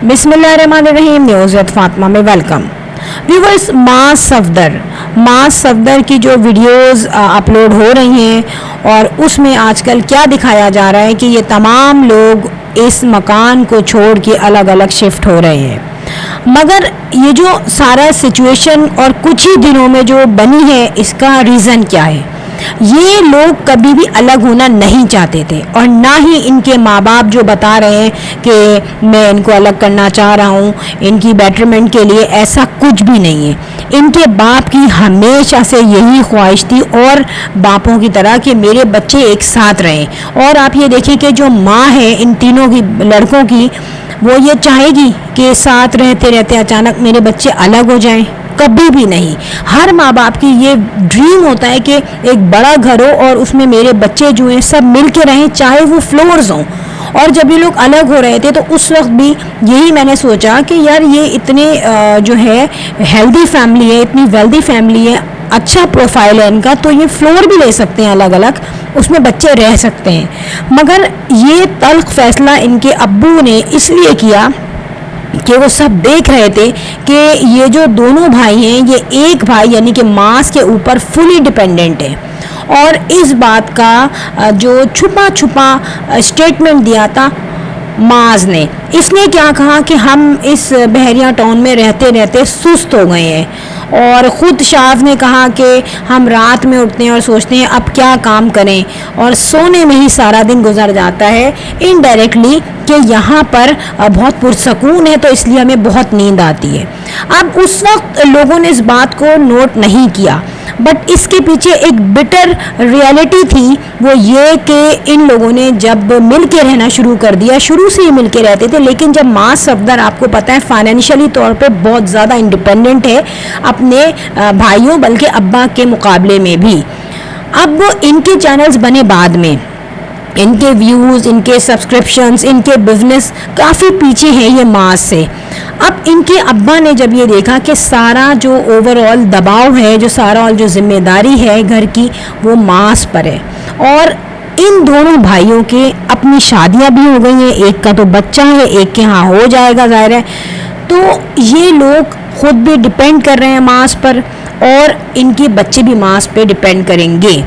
बिस्मिल्लाहिर्रहमानिर्रहीम। News with Fatima में welcome. Viewers, मास सफदर की जो वीडियोस अपलोड हो रही हैं और उसमें आजकल क्या दिखाया जा रहा है कि ये तमाम लोग इस मकान को छोड़ के अलग अलग शिफ्ट हो रहे हैं। मगर ये जो सारा सिचुएशन और कुछ ही दिनों में जो बनी है, इसका रीज़न क्या है? ये लोग कभी भी अलग होना नहीं चाहते थे और ना ही इनके माँ बाप जो बता रहे हैं कि मैं इनको अलग करना चाह रहा हूँ इनकी बेटरमेंट के लिए, ऐसा कुछ भी नहीं है। इनके बाप की हमेशा से यही ख्वाहिश थी और बापों की तरह कि मेरे बच्चे एक साथ रहें। और आप ये देखें कि जो माँ है इन तीनों की लड़कों की, वो ये चाहेगी कि साथ रहते रहते अचानक मेरे बच्चे अलग हो जाएं, कभी भी नहीं। हर माँ बाप की ये ड्रीम होता है कि एक बड़ा घर हो और उसमें मेरे बच्चे जो हैं सब मिल के रहें, चाहे वो फ्लोर्स हों। और जब ये लोग अलग हो रहे थे तो उस वक्त भी यही मैंने सोचा कि यार ये इतने जो है हेल्दी फैमिली है, इतनी वेल्दी फैमिली है, अच्छा प्रोफाइल है इनका, तो ये फ्लोर भी ले सकते हैं अलग अलग, उसमें बच्चे रह सकते हैं। मगर ये तल्ख फैसला इनके अब्बू ने इसलिए किया कि वो सब देख रहे थे कि ये जो दोनों भाई हैं, ये एक भाई यानी कि मास के ऊपर फुली डिपेंडेंट है। और इस बात का जो छुपा छुपा स्टेटमेंट दिया था माज ने, इसने क्या कहा कि हम इस बहरिया टाउन में रहते रहते सुस्त हो गए हैं। और ख़ुद शाज ने कहा कि हम रात में उठते हैं और सोचते हैं अब क्या काम करें, और सोने में ही सारा दिन गुजर जाता है इनडायरेक्टली कि यहाँ पर बहुत पुरसकून है तो इसलिए हमें बहुत नींद आती है। अब उस वक्त लोगों ने इस बात को नोट नहीं किया, बट इसके पीछे एक बिटर रियलिटी थी, वो ये कि इन लोगों ने जब मिल के रहना शुरू कर दिया, शुरू से ही मिल के रहते थे, लेकिन जब मास सफदर आपको पता है फाइनेंशियली तौर पे बहुत ज़्यादा इंडिपेंडेंट है अपने भाइयों बल्कि अब्बा के मुकाबले में भी। अब इनके चैनल्स बने बाद में, इनके व्यूज़, इनके सब्सक्रिप्शंस, इनके बिजनेस काफ़ी पीछे हैं ये मास से। अब इनके अब्बा ने जब ये देखा कि सारा जो ओवरऑल दबाव है, जो सारा जो जिम्मेदारी है घर की, वो मास पर है और इन दोनों भाइयों के अपनी शादियां भी हो गई हैं, एक का तो बच्चा है, एक के यहाँ हो जाएगा ज़ाहिर है, तो ये लोग खुद भी डिपेंड कर रहे हैं मास पर और इनके बच्चे भी मास पे डिपेंड करेंगे।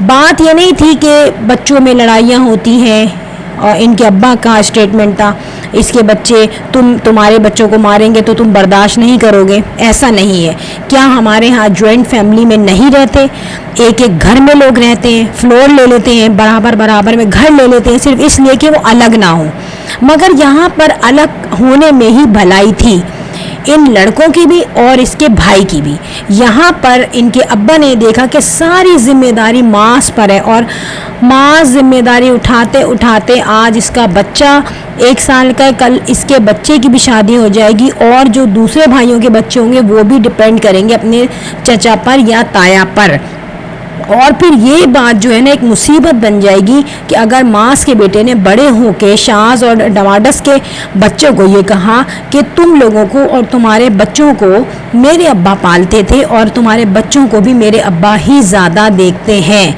बात ये नहीं थी कि बच्चों में लड़ाइयाँ होती हैं, और इनके अब्बा का स्टेटमेंट था इसके बच्चे तुम्हारे बच्चों को मारेंगे तो तुम बर्दाश्त नहीं करोगे, ऐसा नहीं है। क्या हमारे यहाँ जॉइंट फैमिली में नहीं रहते, एक एक घर में लोग रहते हैं, फ्लोर ले लेते हैं, बराबर बराबर में घर ले लेते हैं सिर्फ इसलिए कि वो अलग ना हो। मगर यहाँ पर अलग होने में ही भलाई थी इन लड़कों की भी और इसके भाई की भी। यहाँ पर इनके अब्बा ने देखा कि सारी जिम्मेदारी मास पर है और मास जिम्मेदारी उठाते उठाते आज इसका बच्चा 1 साल का है, कल इसके बच्चे की भी शादी हो जाएगी और जो दूसरे भाइयों के बच्चे होंगे वो भी डिपेंड करेंगे अपने चचा पर या ताया पर। और फिर ये बात जो है ना एक मुसीबत बन जाएगी कि अगर मास के बेटे ने बड़े होके शाज और डमाडस के बच्चों को ये कहा कि तुम लोगों को और तुम्हारे बच्चों को मेरे अब्बा पालते थे और तुम्हारे बच्चों को भी मेरे अब्बा ही ज़्यादा देखते हैं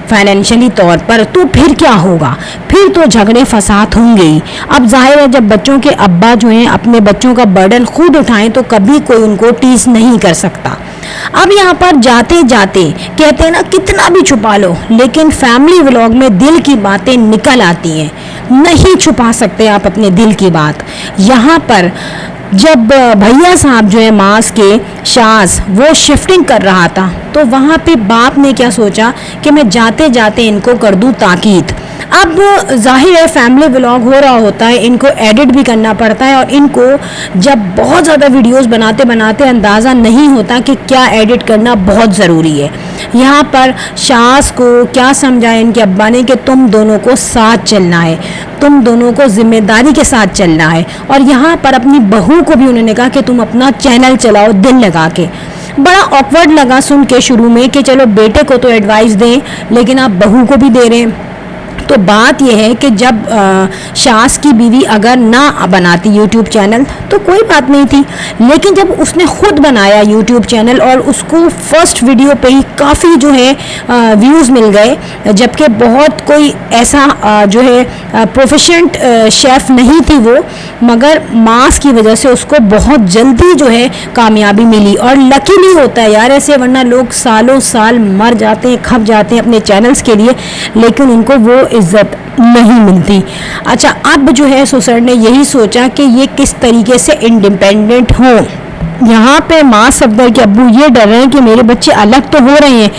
फाइनेंशियली तौर पर, तो फिर क्या होगा? फिर तो झगड़े फसाद होंगे ही। अब जाहिर है जब बच्चों के अब्बा जो हैं अपने बच्चों का बर्डन खुद उठाएं तो कभी कोई उनको टीस नहीं कर सकता। अब यहाँ पर जाते जाते कहते हैं ना, कितना भी छुपा लो लेकिन फैमिली व्लॉग में दिल की बातें निकल आती हैं, नहीं छुपा सकते आप अपने दिल की बात। यहाँ पर जब भैया साहब जो है मास के शाज वो शिफ्टिंग कर रहा था तो वहाँ पे बाप ने क्या सोचा कि मैं जाते जाते इनको कर दूँ ताकीद। अब जाहिर है फैमिली व्लॉग हो रहा होता है, इनको एडिट भी करना पड़ता है और इनको जब बहुत ज़्यादा वीडियोस बनाते बनाते अंदाज़ा नहीं होता कि क्या एडिट करना बहुत ज़रूरी है। यहाँ पर शाज को क्या समझाया इनके अब्बा ने कि तुम दोनों को साथ चलना है, तुम दोनों को जिम्मेदारी के साथ चलना है। और यहाँ पर अपनी बहू को भी उन्होंने कहा कि तुम अपना चैनल चलाओ दिल लगा के। बड़ा ऑकवर्ड लगा सुन के शुरू में कि चलो बेटे को तो एडवाइस दें लेकिन आप बहू को भी दे रहे हैं, तो बात यह है कि जब शास की बीवी अगर ना बनाती यूट्यूब चैनल तो कोई बात नहीं थी, लेकिन जब उसने खुद बनाया यूट्यूब चैनल और उसको फर्स्ट वीडियो पे ही काफ़ी जो है व्यूज़ मिल गए, जबकि बहुत कोई ऐसा जो है प्रोफेशनल शेफ़ नहीं थी वो, मगर मास की वजह से उसको बहुत जल्दी जो है कामयाबी मिली। और लकीली होता है यार ऐसे, वरना लोग सालों साल मर जाते हैं, खप जाते हैं अपने चैनल्स के लिए, लेकिन उनको वो इज्जत नहीं मिलती। अच्छा, अब जो है सुसर ने यही सोचा कि ये किस तरीके से इंडिपेंडेंट हो। यहाँ पे माँ सफदर के अब्बू ये डर रहे हैं कि मेरे बच्चे अलग तो हो रहे हैं,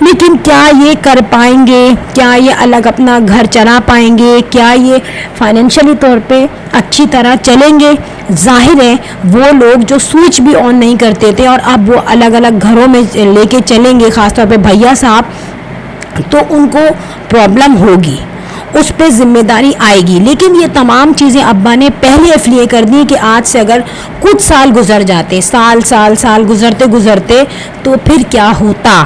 लेकिन क्या ये कर पाएंगे, क्या ये अलग अपना घर चला पाएंगे, क्या ये फाइनेंशियली तौर पे अच्छी तरह चलेंगे। जाहिर है वो लोग जो स्विच भी ऑन नहीं करते थे और अब वो अलग अलग घरों में लेके चलेंगे, ख़ासतौर पे भैया साहब, तो उनको प्रॉब्लम होगी, उस पर जिम्मेदारी आएगी। लेकिन ये तमाम चीज़ें अब्बा ने पहले इसलिए कर दी कि आज से अगर कुछ साल गुजर जाते, साल गुजरते गुजरते, तो फिर क्या होता,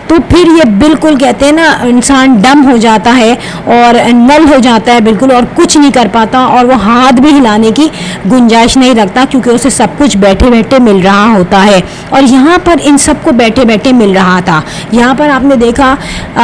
तो फिर ये बिल्कुल कहते हैं ना इंसान डम हो जाता है और नल हो जाता है बिल्कुल, और कुछ नहीं कर पाता, और वो हाथ भी हिलाने की गुंजाइश नहीं रखता क्योंकि उसे सब कुछ बैठे बैठे मिल रहा होता है। और यहाँ पर इन सबको बैठे बैठे मिल रहा था। यहाँ पर आपने देखा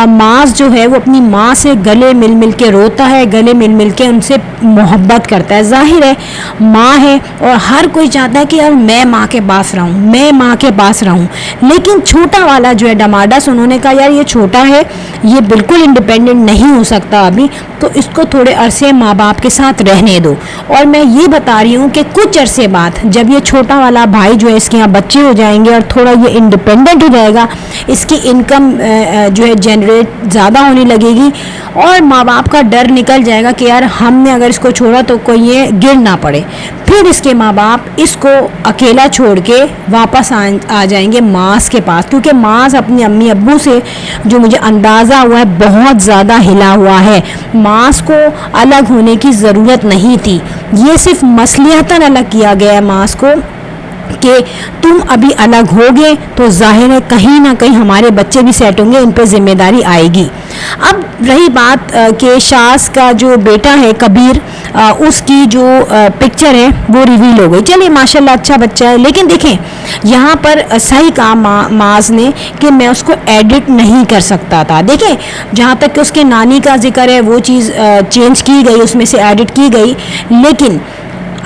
मास जो है वो अपनी माँ से गले मिल मिल के रोता है, गले मिल मिल के उनसे मोहब्बत करता है। जाहिर है माँ है और हर कोई चाहता है कि यार मैं माँ के पास रहूँ, मैं माँ के पास रहूँ। लेकिन छोटा वाला जो है डमाडस, उन्होंने कहा यार ये छोटा है, ये बिल्कुल इंडिपेंडेंट नहीं हो सकता अभी, तो इसको थोड़े अरसे माँ बाप के साथ रहने दो। और मैं ये बता रही हूँ कि कुछ अरसे बाद जब ये छोटा वाला भाई जो है इसके यहाँ बच्चे हो जाएंगे और थोड़ा ये इंडिपेंडेंट हो जाएगा, इसकी इनकम जो है जनरेट ज़्यादा होने लगेगी और माँ बाप का डर निकल जाएगा कि यार हमने अगर इसको छोड़ा तो कोई ये गिर ना पड़े, फिर इसके माँ बाप इसको अकेला छोड़ के वापस आ जाएंगे मास के पास, क्योंकि मास अपनी अम्मी अब्बू से जो मुझे अंदाज़ा हुआ है बहुत ज़्यादा हिला हुआ है। मास को अलग होने की ज़रूरत नहीं थी, ये सिर्फ मसलिहतन अलग किया गया है मास को कि तुम अभी अलग होगे तो जाहिर है कहीं ना कहीं हमारे बच्चे भी सेट होंगे, इन पर जिम्मेदारी आएगी। अब रही बात कि शास का जो बेटा है कबीर, उसकी जो पिक्चर है वो रिवील हो गई। चलिए माशाल्लाह अच्छा बच्चा है, लेकिन देखें यहाँ पर सही कहा माज ने कि मैं उसको एडिट नहीं कर सकता था। देखें जहाँ तक कि उसके नानी का जिक्र है वो चीज़ चेंज की गई, उसमें से एडिट की गई, लेकिन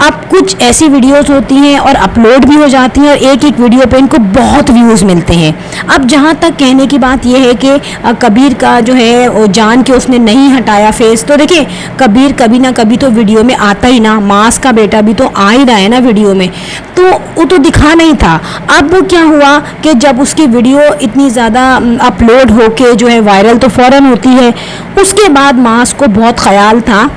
अब कुछ ऐसी वीडियोस होती हैं और अपलोड भी हो जाती हैं और एक एक वीडियो पे इनको बहुत व्यूज़ मिलते हैं। अब जहाँ तक कहने की बात यह है कि कबीर का जो है वो जान के उसने नहीं हटाया फेस, तो देखिए कबीर कभी ना कभी तो वीडियो में आता ही ना, मास का बेटा भी तो आ ही रहा है ना वीडियो में, तो वो तो दिखा नहीं था। अब वो क्या हुआ कि जब उसकी वीडियो इतनी ज़्यादा अपलोड होके जो है वायरल तो फ़ौरन होती है, उसके बाद मास को बहुत ख्याल था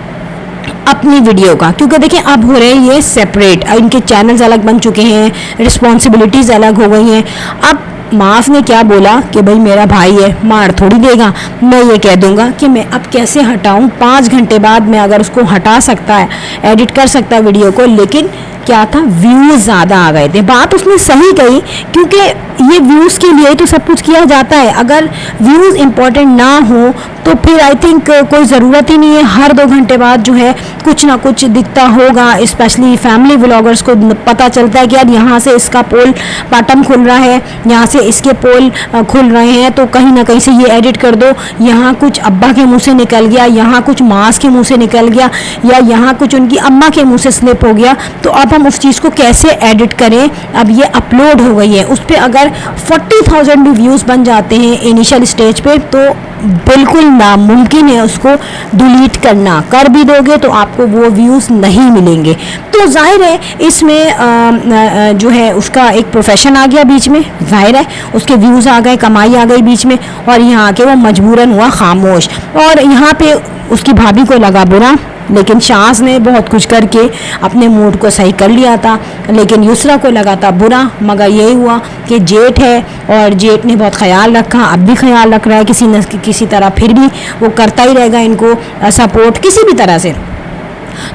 अपनी वीडियो का, क्योंकि देखिए अब हो रहे हैं ये सेपरेट, इनके चैनल्स अलग बन चुके हैं, रिस्पॉन्सिबिलिटीज़ अलग हो गई हैं। अब मास ने क्या बोला कि भाई मेरा भाई है, मार थोड़ी देगा, मैं ये कह दूंगा कि मैं अब कैसे हटाऊं, 5 घंटे बाद मैं अगर उसको हटा सकता है, एडिट कर सकता है वीडियो को, लेकिन क्या था व्यूज़ ज़्यादा आ गए थे। बात उसने सही कही, क्योंकि ये व्यूज़ के लिए तो सब कुछ किया जाता है, अगर व्यूज़ इम्पोर्टेंट ना हो तो फिर आई थिंक कोई ज़रूरत ही नहीं है हर 2 घंटे बाद जो है कुछ ना कुछ दिखता होगा। स्पेशली फैमिली व्लॉगर्स को पता चलता है कि यार यहाँ से इसका पोल पाटम खुल रहा है, यहाँ से इसके पोल खुल रहे हैं, तो कहीं ना कहीं से ये एडिट कर दो, यहाँ कुछ अब्बा के मुंह से निकल गया, यहाँ कुछ मास के मुंह से निकल गया, या यहाँ कुछ उनकी अम्मा के मुंह से स्लिप हो गया, तो अब हम उस चीज़ को कैसे एडिट करें। अब ये अपलोड हो गई है, उस पर अगर 40,000 भी व्यूज़ बन जाते हैं इनिशियल स्टेज पे तो बिल्कुल नामुमकिन है उसको डिलीट करना, कर भी दोगे तो आपको वो व्यूज़ नहीं मिलेंगे। तो जाहिर है इसमें जो है उसका एक प्रोफेशन आ गया बीच में, जाहिर है उसके व्यूज़ आ गए, कमाई आ गई बीच में, और यहाँ आके वो मजबूरन हुआ खामोश, और यहाँ पे उसकी भाभी को लगा बुरा, लेकिन शास ने बहुत कुछ करके अपने मूड को सही कर लिया था, लेकिन युसरा को लगा था बुरा। मगर यही हुआ कि जेठ है और जेठ ने बहुत ख्याल रखा, अब भी ख्याल रख रहा है किसी तरह, फिर भी वो करता ही रहेगा इनको सपोर्ट किसी भी तरह से।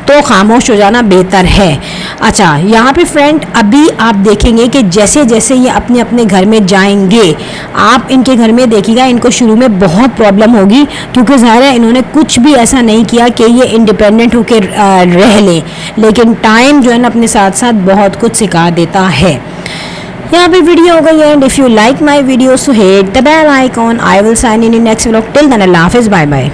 तो खामोश हो जाना बेहतर है। अच्छा, यहाँ पे फ्रेंड अभी आप देखेंगे कि जैसे जैसे ये अपने अपने घर में जाएंगे, आप इनके घर में देखिएगा इनको शुरू में बहुत प्रॉब्लम होगी, क्योंकि ज़ाहिर है इन्होंने कुछ भी ऐसा नहीं किया कि ये इंडिपेंडेंट होकर रह लें, लेकिन टाइम जो है ना अपने साथ साथ बहुत कुछ सिखा देता है। यहाँ पे वीडियो हो गई and if you like my video so hit the bell icon. I will sign in next vlog. Till then अल्लाह हाफिज़, बाय बाय।